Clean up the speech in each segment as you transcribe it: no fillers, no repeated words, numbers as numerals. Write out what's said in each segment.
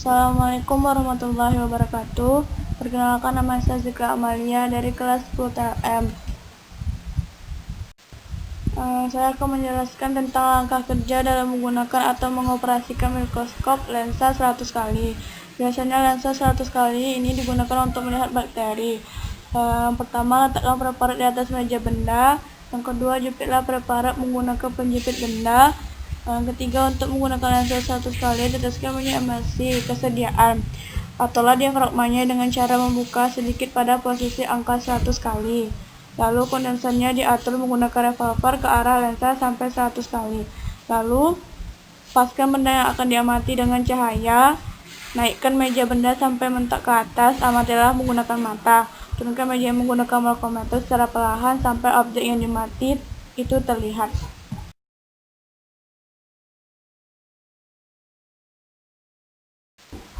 Assalamualaikum warahmatullahi wabarakatuh. Perkenalkan, nama saya Zikra Amalia dari kelas 10 TLM. Saya akan menjelaskan tentang langkah kerja dalam menggunakan atau mengoperasikan mikroskop lensa 100 kali. Biasanya lensa 100 kali ini digunakan untuk melihat bakteri. Yang pertama, letakkan preparat di atas meja benda. Yang kedua, jepitlah preparat menggunakan penjepit benda. Yang ketiga, untuk menggunakan lensa 100 kali, teteskan minyak emulsi kesediaan. Ataulah diafragmanya dengan cara membuka sedikit pada posisi angka 100 kali. Lalu kondensernya diatur menggunakan revolver ke arah lensa sampai 100 kali. Lalu paskan benda yang akan diamati dengan cahaya. Naikkan meja benda sampai mentak ke atas. Amatilah menggunakan mata. Turunkan meja menggunakan voltmeter secara perlahan sampai objek yang diamati itu terlihat.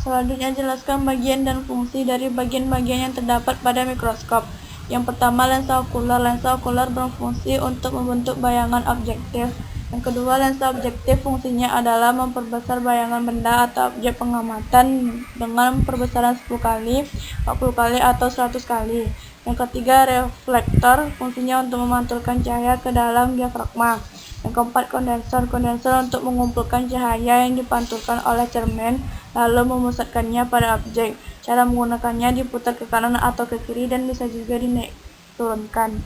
Selanjutnya, jelaskan bagian dan fungsi dari bagian-bagian yang terdapat pada mikroskop. Yang pertama, lensa okular. Lensa okular berfungsi untuk membentuk bayangan objektif. Yang kedua, lensa objektif fungsinya adalah memperbesar bayangan benda atau objek pengamatan dengan perbesaran 10 kali, 40 kali, atau 100 kali. Yang ketiga, reflektor fungsinya untuk memantulkan cahaya ke dalam diafragma. Yang keempat, kondenser. Kondenser untuk mengumpulkan cahaya yang dipantulkan oleh cermin lalu memusatkannya pada objek. Cara menggunakannya diputar ke kanan atau ke kiri dan bisa juga dinaik turunkan.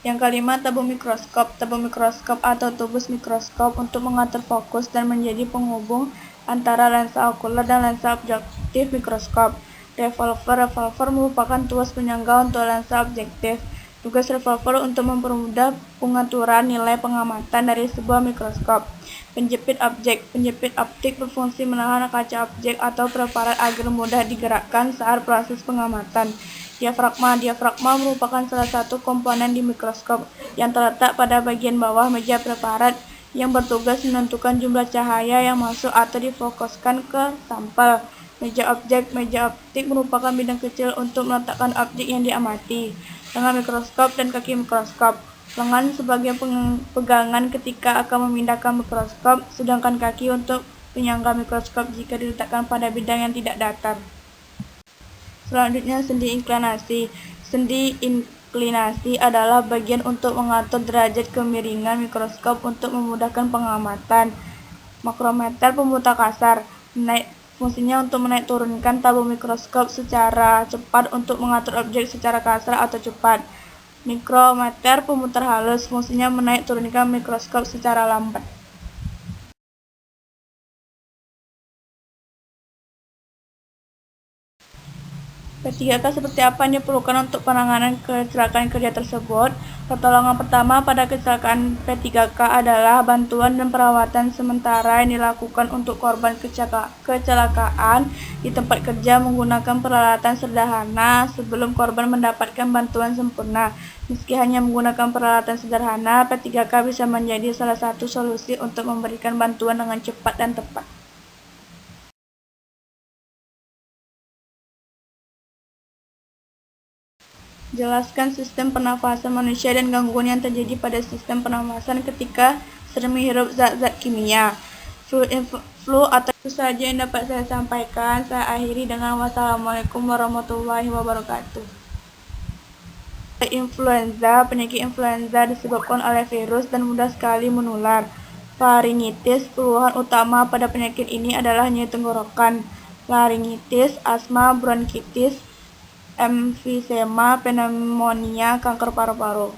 Yang kelima, tabung mikroskop. Tabung mikroskop atau tubus mikroskop untuk mengatur fokus dan menjadi penghubung antara lensa okular dan lensa objektif mikroskop. Revolver. Revolver merupakan tuas penyangga untuk lensa objektif. Tugas revolver untuk mempermudah pengaturan nilai pengamatan dari sebuah mikroskop. Penjepit objek. Penjepit optik berfungsi menahan kaca objek atau preparat agar mudah digerakkan saat proses pengamatan. Diafragma. Diafragma merupakan salah satu komponen di mikroskop yang terletak pada bagian bawah meja preparat yang bertugas menentukan jumlah cahaya yang masuk atau difokuskan ke sampel. Meja objek. Meja optik merupakan bidang kecil untuk meletakkan objek yang diamati. Lengan mikroskop dan kaki mikroskop. Lengan sebagai pegangan ketika akan memindahkan mikroskop, sedangkan kaki untuk penyangga mikroskop jika diletakkan pada bidang yang tidak datar. Selanjutnya, sendi inklinasi. Sendi inklinasi adalah bagian untuk mengatur derajat kemiringan mikroskop untuk memudahkan pengamatan. Makrometer pemutar kasar. Fungsinya untuk menaik turunkan tabung mikroskop secara cepat untuk mengatur objek secara kasar atau cepat. Mikrometer pemutar halus. Fungsinya menaik turunkan mikroskop secara lambat. P3K seperti apa yang diperlukan untuk penanganan kecelakaan kerja tersebut? Pertolongan pertama pada kecelakaan P3K adalah bantuan dan perawatan sementara yang dilakukan untuk korban kecelakaan di tempat kerja menggunakan peralatan sederhana sebelum korban mendapatkan bantuan sempurna. Meski hanya menggunakan peralatan sederhana, P3K bisa menjadi salah satu solusi untuk memberikan bantuan dengan cepat dan tepat. Jelaskan sistem pernafasan manusia dan gangguan yang terjadi pada sistem pernafasan ketika sering menghirup zat-zat kimia. Flu atau itu saja yang dapat saya sampaikan. Saya akhiri dengan wassalamualaikum warahmatullahi wabarakatuh. Penyakit influenza disebabkan oleh virus dan mudah sekali menular. Faringitis. Keluhan utama pada penyakit ini adalah nyeri tenggorokan, laringitis, asma, bronkitis, emfisema, pneumonia, kanker paru-paru.